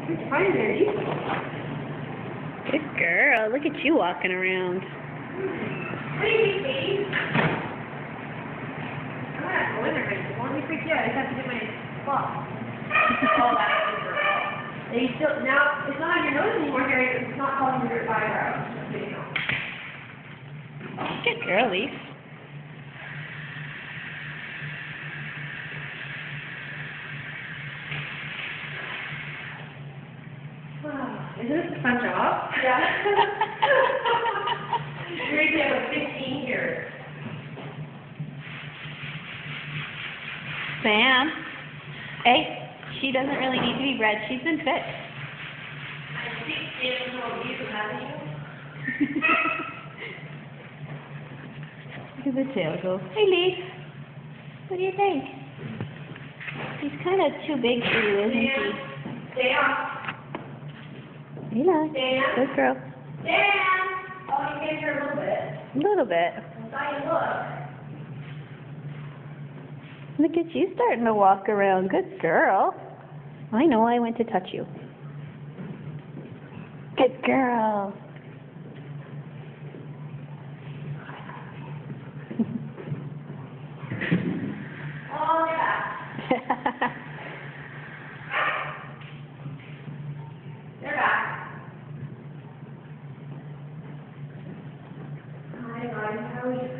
It's fine, Daddy. Good girl. Look at you walking around. What do you think, baby? I'm gonna have to go in there, baby. Won't be freaked out. I just have to get my clock. Oh, that's good girl. And you still, now, it's not on your nose anymore, Harry. It's not causing your eyebrows. Just so you know. Good girl, Leaf. Isn't this a fun job? Yeah. You're going to have a 15 here. Sam. Hey, she doesn't really need to be bred. She's been fixed. I think Sam's all you, haven't you? Look at the tail go. Hey, Leaf. What do you think? He's kind of too big for you, isn't he? Sam. Hey, look. Dan? Good girl. Dan! Oh, you can hear a little bit. A little bit. Now you look. Look at you starting to walk around. Good girl. I know, I went to touch you. Good girl. Oh, yeah. They're back. Hi, guys. How are you?